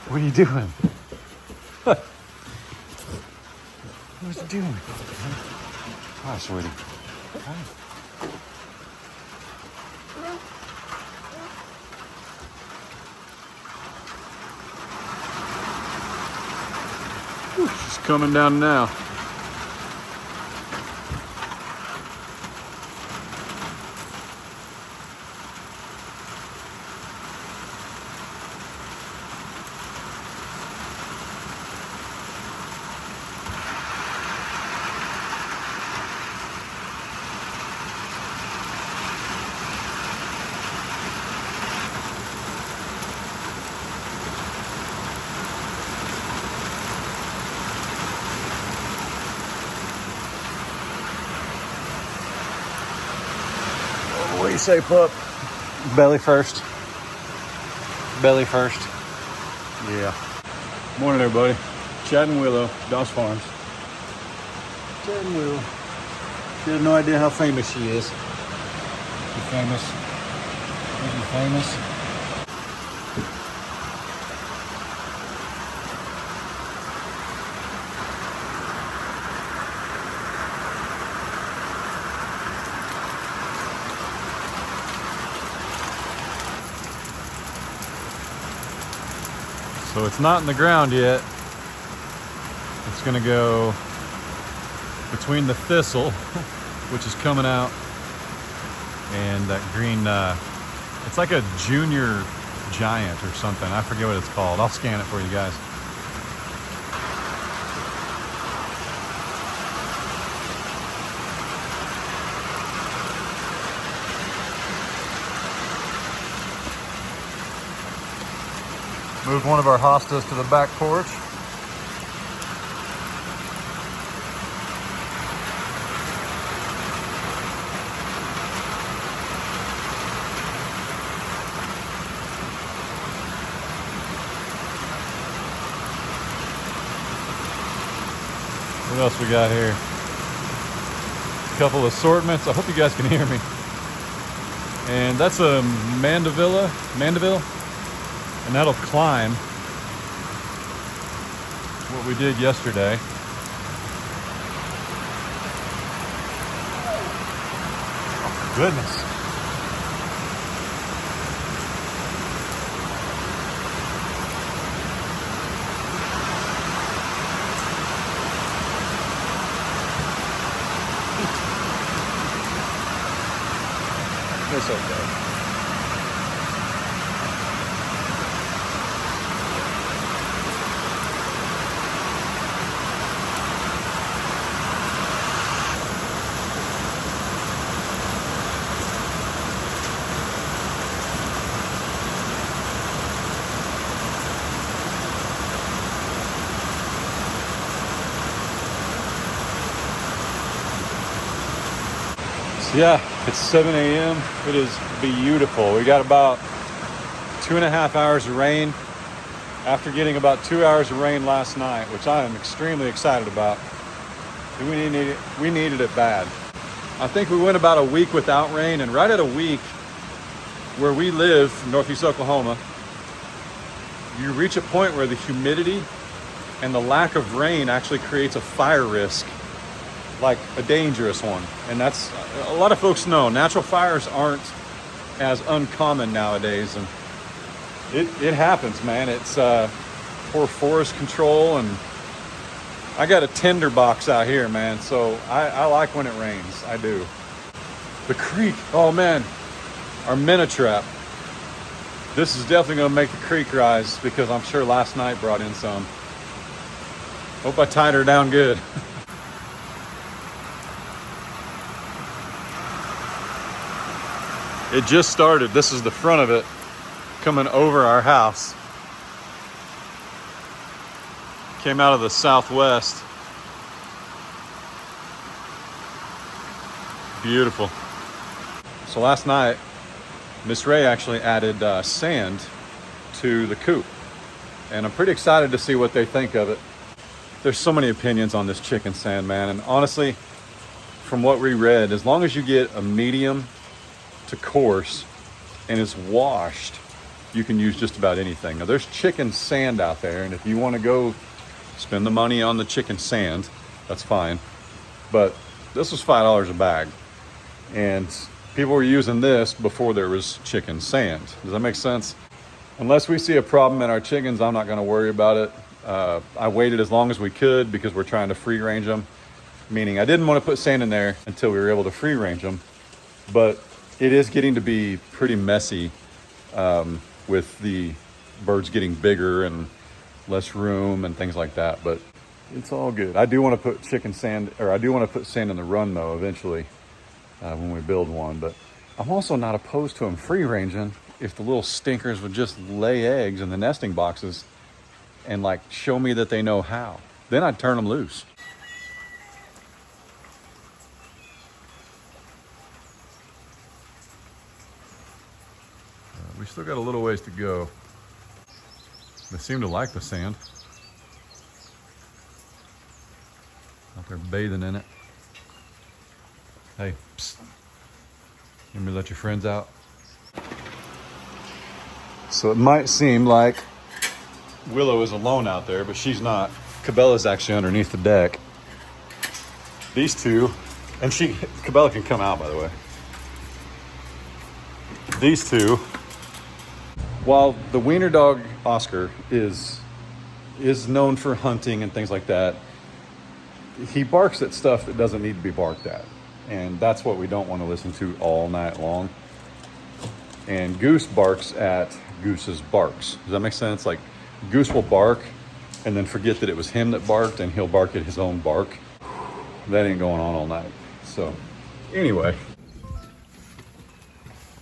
What are you doing? What are you doing? Hi, sweetie. Hi. She's coming down now. What do you say, pup? Belly first. Belly first. Yeah. Morning, everybody. Chad and Willow, Doss Farms. Chad and Willow. She has no idea how famous she is. She's famous. She's famous. So it's not in the ground yet. It's gonna go between the thistle, which is coming out, and that green, it's like a junior giant or something. I forget what it's called. I'll scan it for you guys. Moved one of our hostas to the back porch. What else we got here? A couple assortments. I hope you guys can hear me. And that's a Mandeville. And that'll climb what we did yesterday. Oh, goodness. It's okay. Yeah, it's 7 a.m. It is beautiful. We got about 2.5 hours of rain after getting about 2 hours of rain last night, which I am extremely excited about. We needed it bad. I think we went about a week without rain, and right at a week where we live, Northeast Oklahoma, you reach a point where the humidity and the lack of rain actually creates a fire risk, like a dangerous one. And that's, a lot of folks know, natural fires aren't as uncommon nowadays, and it happens, man. It's poor forest control, and I got a tinder box out here, man, so I like when it rains. I do. The creek, oh man, our minnow trap. This is definitely gonna make the creek rise, because I'm sure last night brought in some. Hope I tied her down good. It just started. This is the front of it coming over our house. Came out of the southwest. Beautiful. So last night, Miss Ray actually added sand to the coop. And I'm pretty excited to see what they think of it. There's so many opinions on this chicken sand, man. And honestly, from what we read, as long as you get a medium to coarse and it's washed, you can use just about anything. Now there's chicken sand out there, and if you want to go spend the money on the chicken sand, that's fine. But this was $5 a bag, and people were using this before there was chicken sand. Does that make sense? Unless we see a problem in our chickens, I'm not going to worry about it. I waited as long as we could because we're trying to free range them, meaning I didn't want to put sand in there until we were able to free range them. But it is getting to be pretty messy with the birds getting bigger and less room and things like that. But it's all good. I do want to put sand in the run though eventually when we build one. But I'm also not opposed to them free ranging if the little stinkers would just lay eggs in the nesting boxes and like show me that they know how. Then I'd turn them loose. We still got a little ways to go. They seem to like the sand. Out there bathing in it. Hey, psst. Let me let your friends out. So it might seem like Willow is alone out there, but she's not. Cabella's actually underneath the deck. These two, and Cabela can come out, by the way. These two, while the wiener dog Oscar is known for hunting and things like that, he barks at stuff that doesn't need to be barked at. And that's what we don't want to listen to all night long. And Goose barks at Goose's barks. Does that make sense? Like, Goose will bark and then forget that it was him that barked, and he'll bark at his own bark. That ain't going on all night. So, anyway.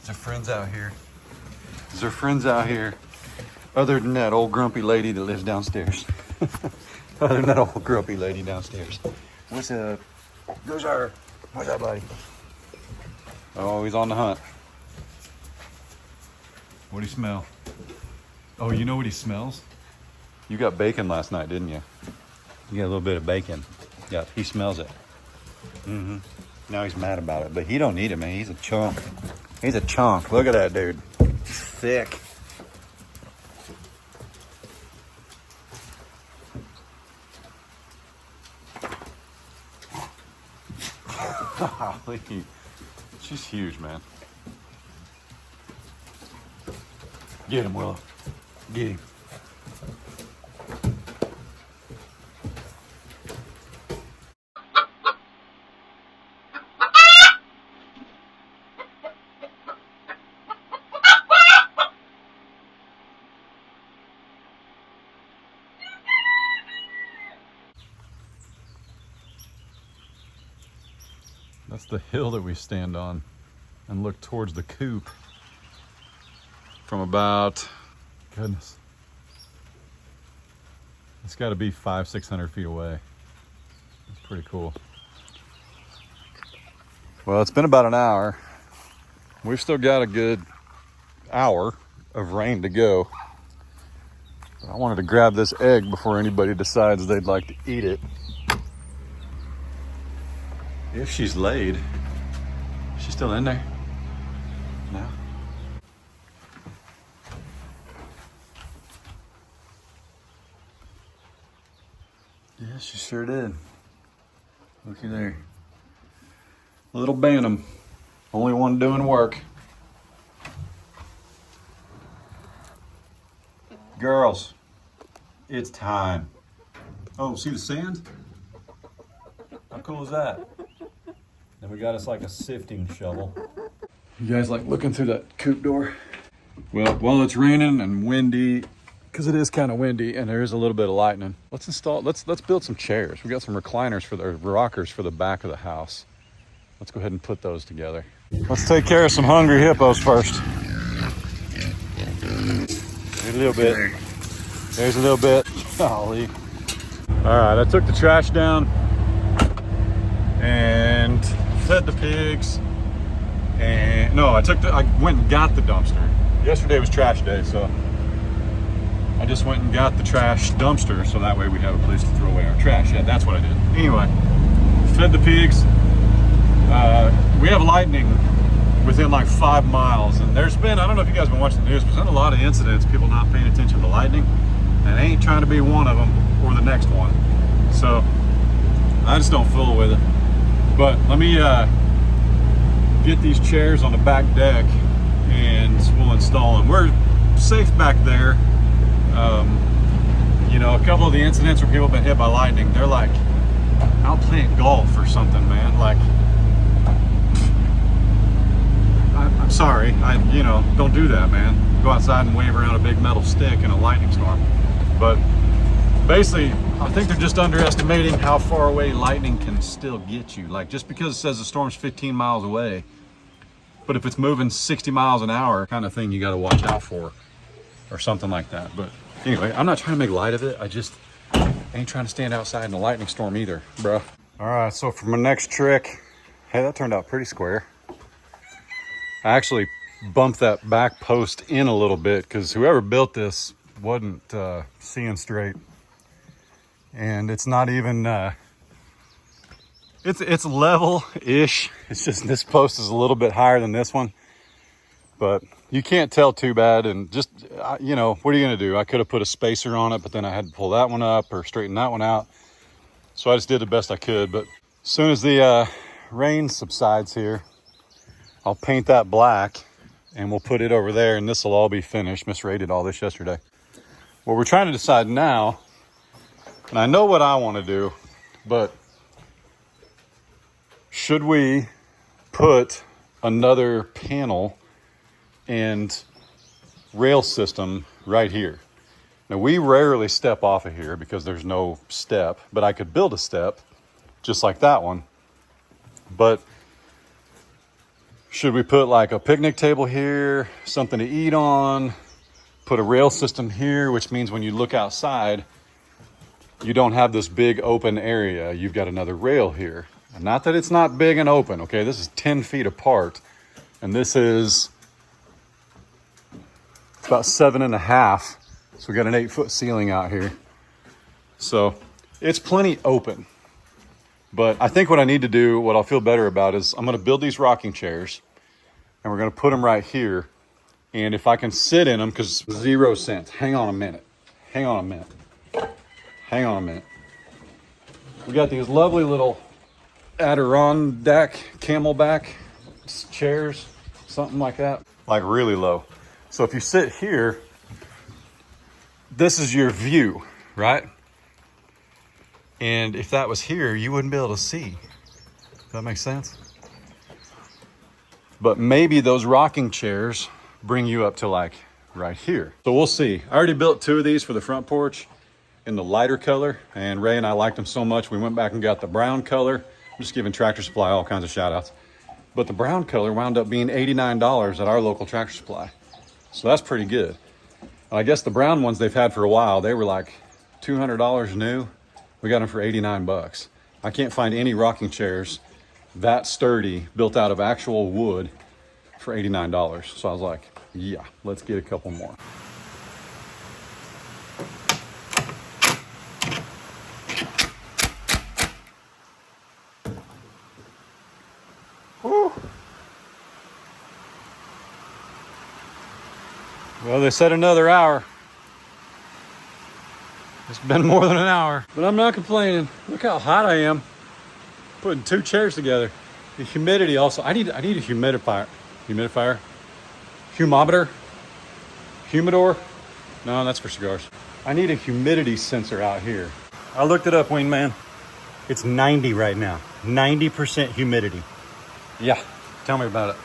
Is there friends out here? Is there friends out here? Other than that old grumpy lady that lives downstairs. Other than that old grumpy lady downstairs. What's up? Gozer. What's up, buddy? Oh, he's on the hunt. What do you smell? Oh, you know what he smells? You got bacon last night, didn't you? You got a little bit of bacon. Yeah, he smells it. Mm-hmm. Now he's mad about it, but he don't need it, man. He's a chunk. He's a chunk. Look at that dude. He's thick. She's huge, man. Get him, Willow. Get him. That's the hill that we stand on and look towards the coop from about, goodness, it's got to be 500-600 feet away. It's pretty cool. Well, it's been about an hour. We've still got a good hour of rain to go. But I wanted to grab this egg before anybody decides they'd like to eat it. If she's laid. She's still in there? No? Yeah, she sure did. Looky there. Little Bantam. Only one doing work. Girls, it's time. Oh, see the sand? How cool is that? And we got us like a sifting shovel. You guys like looking through that coop door? Well, while it's raining and windy, because it is kind of windy and there is a little bit of lightning, let's build some chairs. We got some recliners rockers for the back of the house. Let's go ahead and put those together. Let's take care of some hungry hippos first. There's a little bit. There's a little bit. Golly. All right, I took the trash down and fed the pigs, and no, I went and got the dumpster. Yesterday was trash day, so I just went and got the trash dumpster so that way we have a place to throw away our trash. Yeah, that's what I did. Anyway, fed the pigs. We have lightning within like 5 miles. And there's been, I don't know if you guys have been watching the news, but there's been a lot of incidents, people not paying attention to lightning, and I ain't trying to be one of them or the next one. So I just don't fool with it. But let me get these chairs on the back deck and we'll install them. We're safe back there. You know, a couple of the incidents where people have been hit by lightning, they're like out playing golf or something, man. Like, I'm sorry, you know, don't do that, man. Go outside and wave around a big metal stick in a lightning storm. But basically, I think they're just underestimating how far away lightning can still get you. Like, just because it says the storm's 15 miles away, but if it's moving 60 miles an hour, kind of thing you got to watch out for, or something like that. But anyway, I'm not trying to make light of it. I just ain't trying to stand outside in a lightning storm either, bro. All right, so for my next trick, hey, that turned out pretty square. I actually bumped that back post in a little bit because whoever built this wasn't seeing straight. And it's not even, it's level-ish. It's just this post is a little bit higher than this one. But you can't tell too bad, and just, you know, what are you gonna do? I could have put a spacer on it, but then I had to pull that one up or straighten that one out. So I just did the best I could. But as soon as the rain subsides here, I'll paint that black and we'll put it over there, and this will all be finished. Misrated all this yesterday. What we're trying to decide now, and I know what I want to do, but should we put another panel and rail system right here? Now, we rarely step off of here because there's no step, but I could build a step just like that one. But should we put like a picnic table here, something to eat on, put a rail system here, which means when you look outside, you don't have this big open area. You've got another rail here. And not that it's not big and open, okay? This is 10 feet apart, and this is about 7.5. So we got an 8-foot ceiling out here. So it's plenty open. But I think what I need to do, what I'll feel better about, is I'm gonna build these rocking chairs and we're gonna put them right here. And if I can sit in them, because 0 cents. Hang on a minute. Hang on a minute. Hang on a minute. We got these lovely little Adirondack camelback chairs, something like that, like really low. So if you sit here, this is your view, right? And if that was here, you wouldn't be able to see. Does that make sense? But maybe those rocking chairs bring you up to like right here. So we'll see. I already built 2 of these for the front porch in the lighter color, and Ray and I liked them so much we went back and got the brown color. I'm just giving Tractor Supply all kinds of shout outs. But the brown color wound up being $89 at our local Tractor Supply. So that's pretty good. And I guess the brown ones they've had for a while, they were like $200 new. We got them for 89 bucks. I can't find any rocking chairs that sturdy, built out of actual wood, for $89. So I was like, yeah, let's get a couple more. Whew. Well, they said another hour. It's been more than an hour, but I'm not complaining. Look how hot I am. Putting 2 chairs together. The humidity also. I need a humidifier. Humidor. No, that's for cigars. I need a humidity sensor out here. I looked it up, Wingman. It's 90 right now. 90% humidity. Yeah, tell me about it.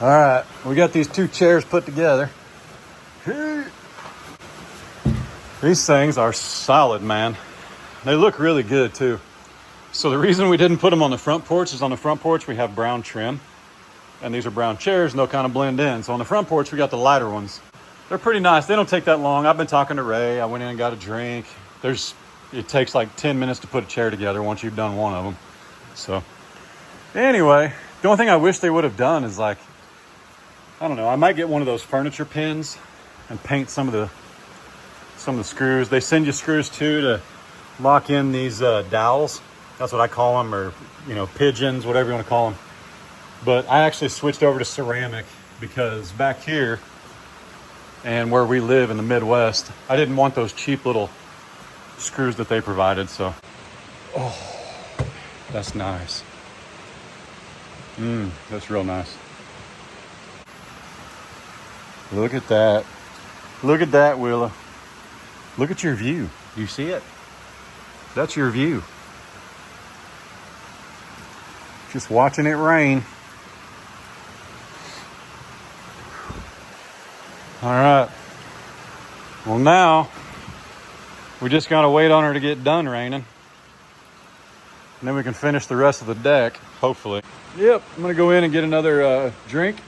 All right, we got these 2 chairs put together. These things are solid, man. They look really good too. So the reason we didn't put them on the front porch is on the front porch we have brown trim, and these are brown chairs and they'll kind of blend in. So on the front porch we got the lighter ones. They're pretty nice. They don't take that long. I've been talking to Ray. I went in and got a drink. It takes like 10 minutes to put a chair together once you've done one of them. So anyway, the only thing I wish they would have done is like, I don't know, I might get one of those furniture pins and paint some of the screws. They send you screws too to lock in these dowels. That's what I call them, or, you know, pigeons, whatever you want to call them. But I actually switched over to ceramic because back here and where we live in the Midwest, I didn't want those cheap little screws that they provided. So, oh, that's nice. That's real nice. Look at that. Look at that, Willa. Look at your view. You see it? That's your view. Just watching it rain. All right. Well, now we just gotta wait on her to get done raining. And then we can finish the rest of the deck, hopefully. Yep, I'm gonna go in and get another drink.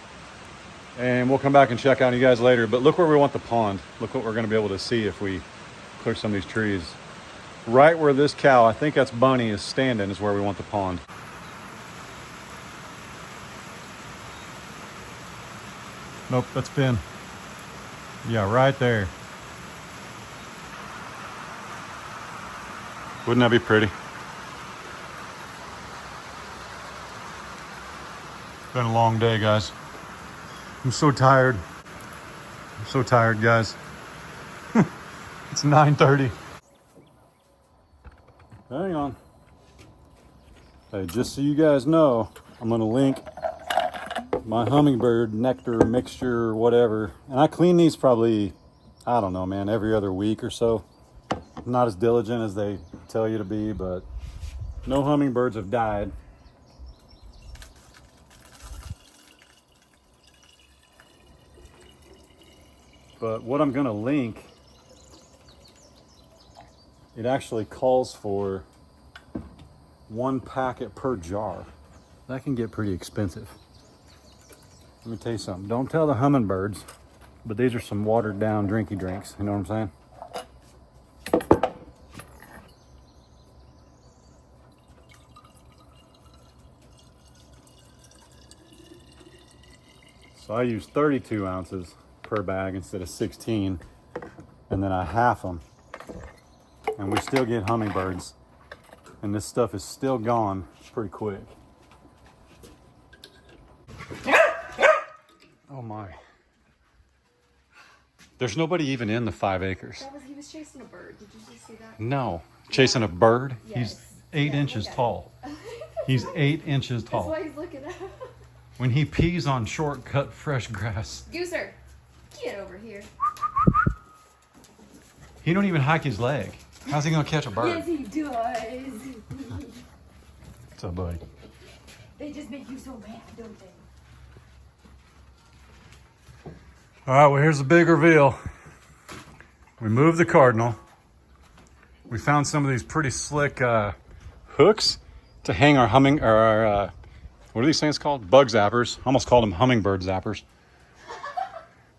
And we'll come back and check on you guys later. But look where we want the pond. Look what we're gonna be able to see if we clear some of these trees. Right where this cow, I think that's Bunny, is standing is where we want the pond. Nope, that's Finn. Yeah, right there. Wouldn't that be pretty? It's been a long day, guys. I'm so tired. I'm so tired, guys. It's 9:30. Hang on. Hey, just so you guys know, I'm gonna link my Hummingbird nectar mixture, whatever. And I clean these probably, I don't know, man, every other week or so. I'm not as diligent as they tell you to be, but no hummingbirds have died. But what I'm gonna link, it actually calls for 1 packet per jar. That can get pretty expensive. Let me tell you something. Don't tell the hummingbirds, but these are some watered down drinky drinks. You know what I'm saying? So I use 32 ounces per bag instead of 16, and then I half them. And we still get hummingbirds. And this stuff is still gone pretty quick. Oh my. There's nobody even in the 5 acres. He was chasing a bird. Did you just see that? No. Chasing a bird? Yes. He's 8 inches tall. He's 8 inches tall. That's why he's looking up. When he pees on shortcut fresh grass. Gooser, get over here. He don't even hike his leg. How's he gonna catch a bird? Yes, he does. What's up, buddy? They just make you so mad, don't they? All right, well, here's the big reveal. We moved the cardinal. We found some of these pretty slick hooks to hang our what are these things called? Bug zappers. Almost called them hummingbird zappers.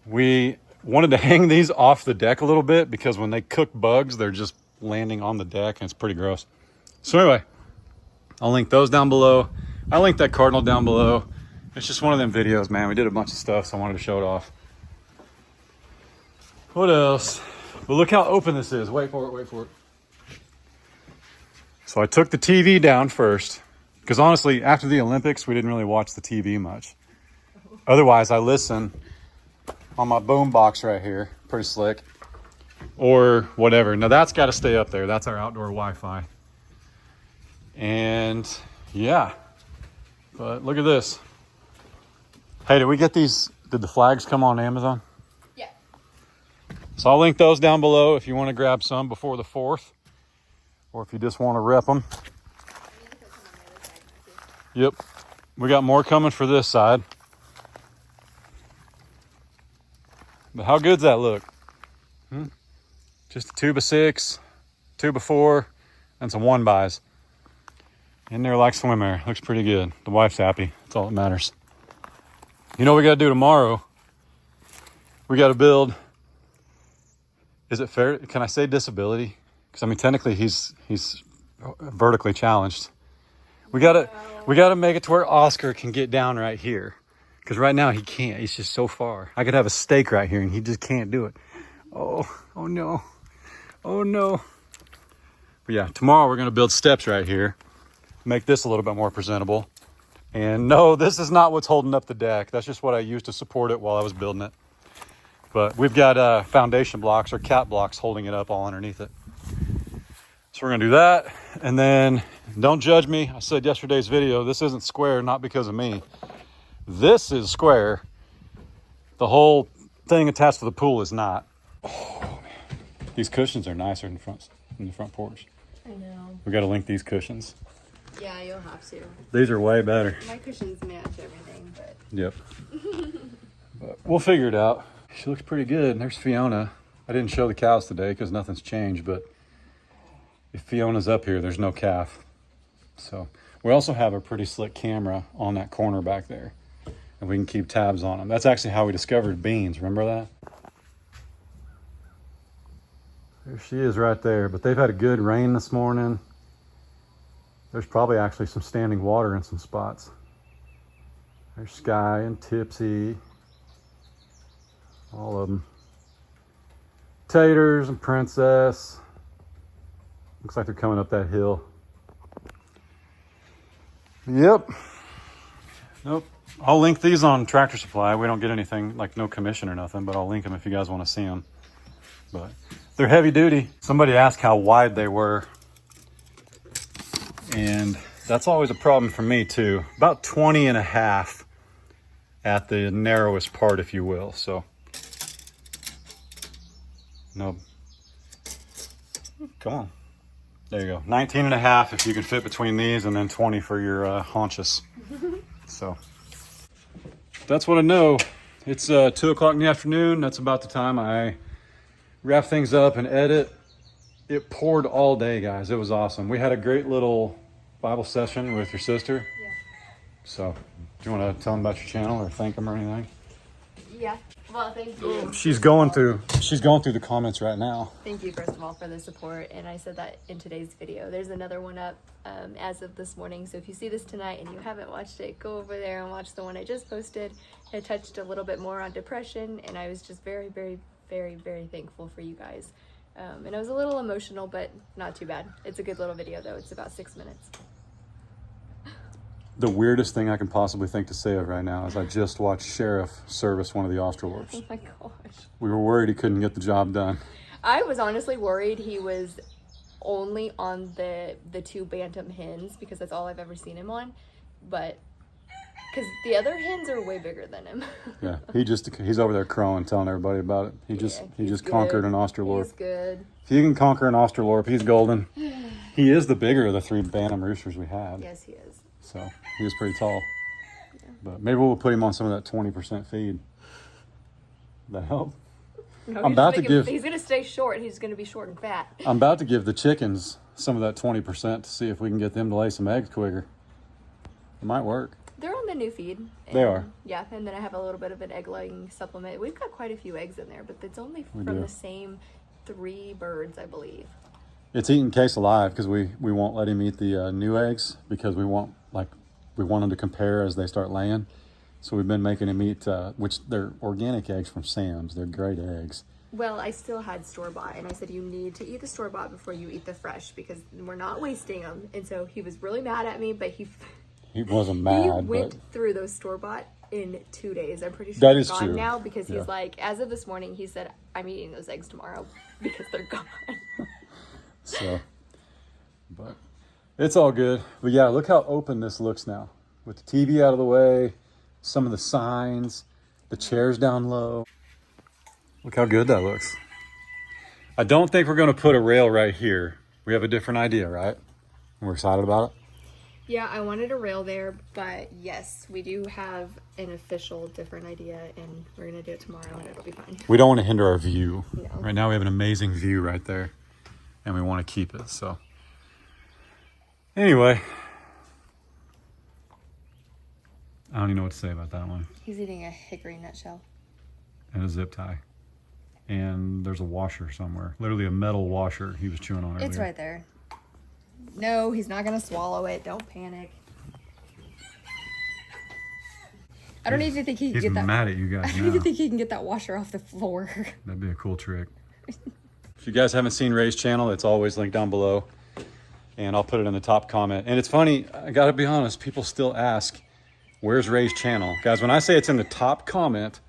We wanted to hang these off the deck a little bit because when they cook bugs, they're just landing on the deck and it's pretty gross. So anyway, I'll link those down below. I linked that cardinal down below. It's just one of them videos, man. We did a bunch of stuff, so I wanted to show it off. What else? But look how open this is. Wait for it, wait for it. So I took the TV down first, because honestly, after the Olympics, we didn't really watch the TV much. Otherwise, I listen on my boom box right here. Pretty slick. Or whatever. Now that's got to stay up there. That's our outdoor Wi-Fi. And yeah. But look at this. Hey, did we get these? Did the flags come on Amazon? Yeah. So I'll link those down below if you want to grab some before the 4th. Or if you just want to rep them. Yep. We got more coming for this side. But how good's that look? Just a tube of 6, tube of 4, and some 1-bys. In there like swimwear. Looks pretty good. The wife's happy. That's all that matters. You know what we got to do tomorrow? We got to build. Is it fair? Can I say disability? Because I mean, technically, he's vertically challenged. We gotta make it to where Oscar can get down right here. Because right now he can't. He's just so far. I could have a stake right here, and he just can't do it. Oh no, oh no. But yeah, tomorrow we're gonna build steps right here. Make this a little bit more presentable. And no, this is not what's holding up the deck. That's just what I used to support it while I was building it. But we've got foundation blocks or cat blocks holding it up all underneath it. So we're gonna do that. And then don't judge me. I said yesterday's video, this isn't square, not because of me. This is square. The whole thing attached to the pool is not. Oh, man. These cushions are nicer in the front porch. I know. We got to link these cushions. Yeah, you'll have to. These are way better. My cushions match everything, but. Yep. But we'll figure it out. She looks pretty good. And there's Fiona. I didn't show the cows today because nothing's changed, but if Fiona's up here, there's no calf. So we also have a pretty slick camera on that corner back there, and we can keep tabs on them. That's actually how we discovered beans. Remember that? There she is right there. But they've had a good rain this morning. There's probably actually some standing water in some spots. There's Sky and Tipsy. All of them. Taters and Princess. Looks like they're coming up that hill. Yep. Nope. I'll link these on Tractor Supply. We don't get anything, like no commission or nothing, but I'll link them if you guys want to see them. But they're heavy duty. Somebody asked how wide they were. And that's always a problem for me too. About 20 and a half at the narrowest part, if you will. So, no. Come on. There you go. 19 and a half if you can fit between these, and then 20 for your haunches. So that's what I know. It's 2 o'clock in the afternoon. That's about the time I wrap things up and edit. It poured all day, guys. It was awesome. We had a great little Bible session with your sister. Yeah. So do you want to tell them about your channel or thank them or anything? Yeah. Well, thank you. She's going through the comments right now. Thank you, first of all, for the support. And I said that in today's video. There's another one up as of this morning. So if you see this tonight and you haven't watched it, go over there and watch the one I just posted. I touched a little bit more on depression, and I was just very, very, very, very thankful for you guys. And I was a little emotional, but not too bad. It's a good little video, though. It's about 6 minutes. The weirdest thing I can possibly think to say of right now is I just watched Sheriff service one of the Australorps. Oh my gosh. We were worried he couldn't get the job done. I was honestly worried he was only on the 2 bantam hens, because that's all I've ever seen him on. But because the other hens are way bigger than him. Yeah, he's over there crowing, telling everybody about it. He just conquered an Australorp. He's good. If he can conquer an Australorp, he's golden. He is the bigger of the 3 bantam roosters we had. Yes, he is. So he was pretty tall. Yeah. But maybe we'll put him on some of that 20% feed. That help? No, he's going to stay short. He's going to be short and fat. I'm about to give the chickens some of that 20% to see if we can get them to lay some eggs quicker. It might work. They're on the new feed. They are. Yeah, and then I have a little bit of an egg-laying supplement. We've got quite a few eggs in there, but it's only from the same 3 birds, I believe. It's eating Case alive because we won't let him eat the new eggs because we want him to compare as they start laying. So we've been making him eat, which they're organic eggs from Sam's. They're great eggs. Well, I still had store-bought, and I said you need to eat the store-bought before you eat the fresh because we're not wasting them. And so he was really mad at me, but he wasn't mad. He went through those store-bought in 2 days. I'm pretty sure that they're is gone true now because he's like, as of this morning, he said, I'm eating those eggs tomorrow because they're gone. So, but it's all good. But yeah, look how open this looks now. With the TV out of the way, some of the signs, the chairs down low. Look how good that looks. I don't think we're going to put a rail right here. We have a different idea, right? We're excited about it. Yeah, I wanted a rail there, but yes, we do have an official different idea, and we're going to do it tomorrow, and it'll be fine. We don't want to hinder our view. No. Right now we have an amazing view right there, and we want to keep it. So anyway, I don't even know what to say about that one. He's eating a hickory nutshell. And a zip tie. And there's a washer somewhere. Literally a metal washer he was chewing on earlier. It's right there. No, he's not going to swallow it. Don't panic. I don't even think he can get that. He's mad at you guys now. I don't even think he can get that washer off the floor. That'd be a cool trick. If you guys haven't seen Ray's channel, it's always linked down below. And I'll put it in the top comment. And it's funny, I gotta be honest, people still ask, Where's Ray's channel? Guys, when I say it's in the top comment,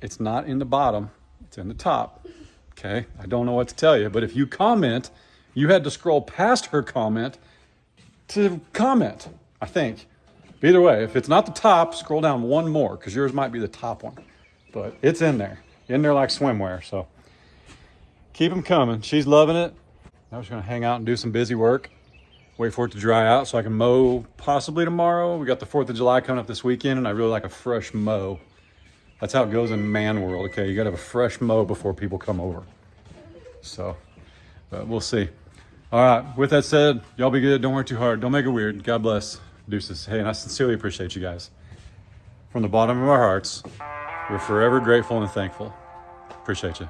it's not in the bottom, it's in the top. Okay, I don't know what to tell you, but if you comment, you had to scroll past her comment to comment, I think. Either way, if it's not the top, scroll down one more, because yours might be the top one. But it's in there like swimwear, so keep them coming. She's loving it. Now we're just gonna hang out and do some busy work. Wait for it to dry out so I can mow possibly tomorrow. We got the 4th of July coming up this weekend, and I really like a fresh mow. That's how it goes in man world, okay? You gotta have a fresh mow before people come over. So, but we'll see. All right, with that said, y'all be good. Don't work too hard. Don't make it weird. God bless. Deuces. Hey, and I sincerely appreciate you guys. From the bottom of our hearts, we're forever grateful and thankful. Appreciate you.